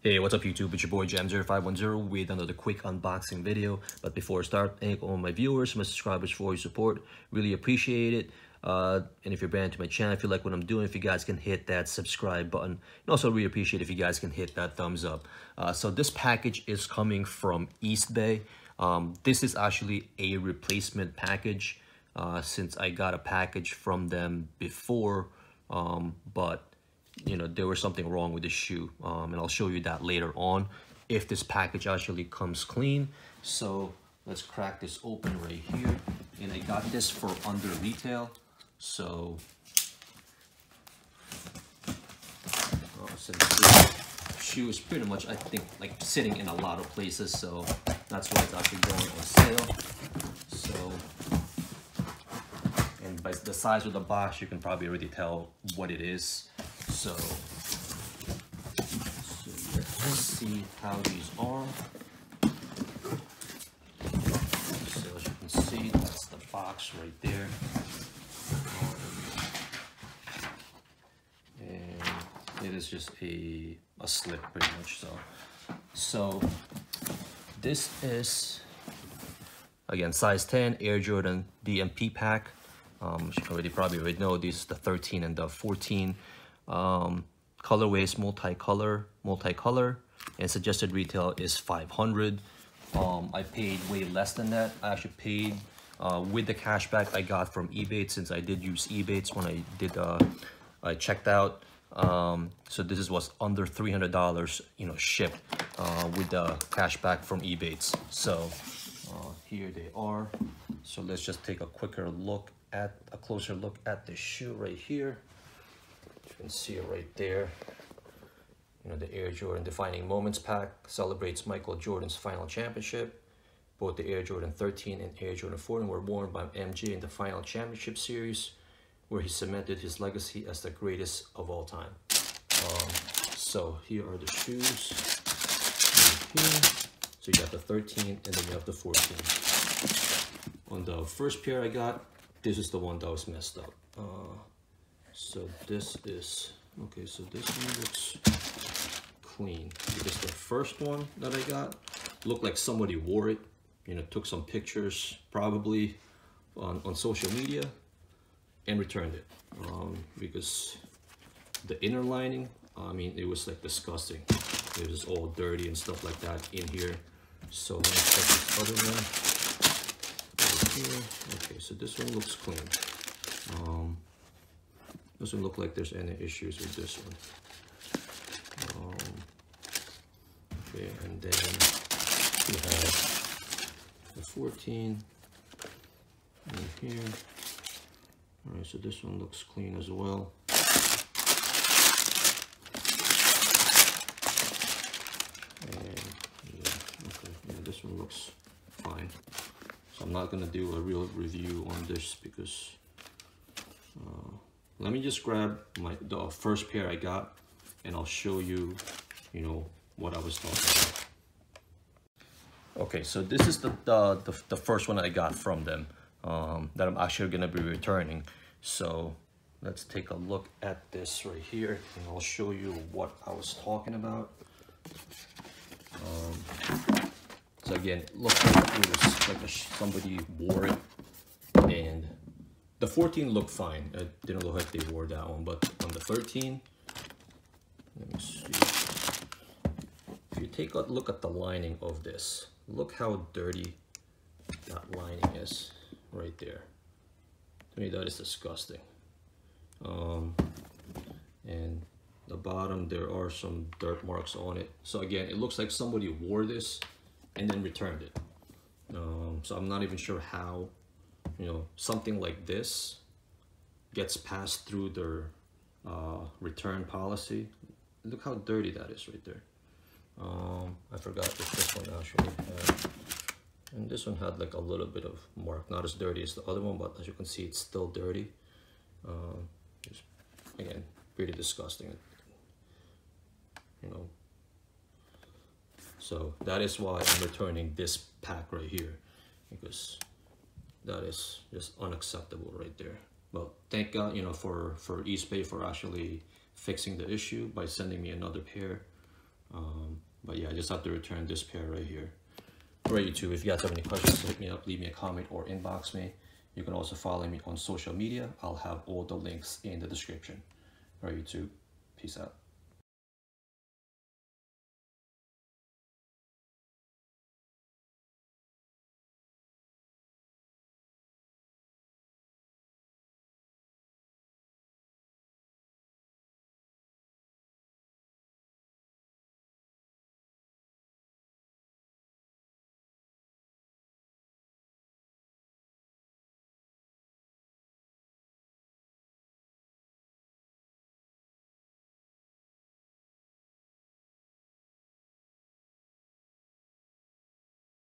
Hey, what's up YouTube? It's your boy Jam0510 with another quick unboxing video. But before I start, thank all my viewers, my subscribers for your support. Really appreciate it. And if you're brand new to my channel, if you like what I'm doing, if you guys can hit that subscribe button. And also really appreciate if you guys can hit that thumbs up. So this package is coming from Eastbay. This is actually a replacement package since I got a package from them before, but you know, there was something wrong with the shoe, and I'll show you that later on if this package actually comes clean. So let's crack this open right here, and I got this for under retail. So since this shoe is pretty much, I think, like sitting in a lot of places, so that's why it's actually going on sale. So, and by the size of the box, you can probably already tell what it is. So let's see how these are. So as you can see, that's the box right there. And it is just a slip pretty much. So this is, again, size 10 Air Jordan DMP pack. As you probably already know, this is the 13 and the 14. Colorways multicolor, and suggested retail is $500. I paid way less than that. I actually paid with the cashback I got from Eastbay, since I did use Eastbay when I did I checked out. So this was under $300, you know, shipped with the cashback from Eastbay. So here they are. So let's just take a closer look at the shoe right here. You can see it right there. You know, the Air Jordan Defining Moments pack celebrates Michael Jordan's final championship. Both the Air Jordan 13 and Air Jordan 14 were worn by MJ in the final championship series, where he cemented his legacy as the greatest of all time. So here are the shoes. Right here. So you got the 13 and then you have the 14. On the first pair I got, this is the one that was messed up. So this is, okay, so this one looks clean, because the first one that I got looked like somebody wore it, you know, took some pictures probably on social media and returned it, because the inner lining, I mean, it was like disgusting. It was all dirty and stuff like that in here. So let me check this other one right here. Okay, so this one looks clean. Doesn't look like there's any issues with this one. Okay, and then we have the 14 in here. All right, so this one looks clean as well. And yeah, okay, yeah, this one looks fine. So I'm not gonna do a real review on this because let me just grab the first pair I got, and I'll show you, you know, what I was talking about. Okay, so this is the first one I got from them that I'm actually gonna be returning. So let's take a look at this right here, and I'll show you what I was talking about. So again, it looked like it was like somebody wore it, and the 14 looked fine. It didn't look like they wore that one, but on the 13, let me see. If you take a look at the lining of this, look how dirty that lining is right there. To me, that is disgusting. And the bottom, there are some dirt marks on it. So again, it looks like somebody wore this and then returned it. So I'm not even sure how, you know, something like this gets passed through their return policy. Look how dirty that is right there. I forgot if this one actually had, and this one had like a little bit of mark, not as dirty as the other one, but as you can see, it's still dirty. Just, again, pretty disgusting, you know. So that is why I'm returning this pack right here, because that is just unacceptable right there. Well, thank God, you know, for Eastbay for actually fixing the issue by sending me another pair. But yeah, I just have to return this pair right here. All right, YouTube, if you guys have any questions, hit me up, leave me a comment or inbox me. You can also follow me on social media. I'll have all the links in the description. All right, YouTube, peace out.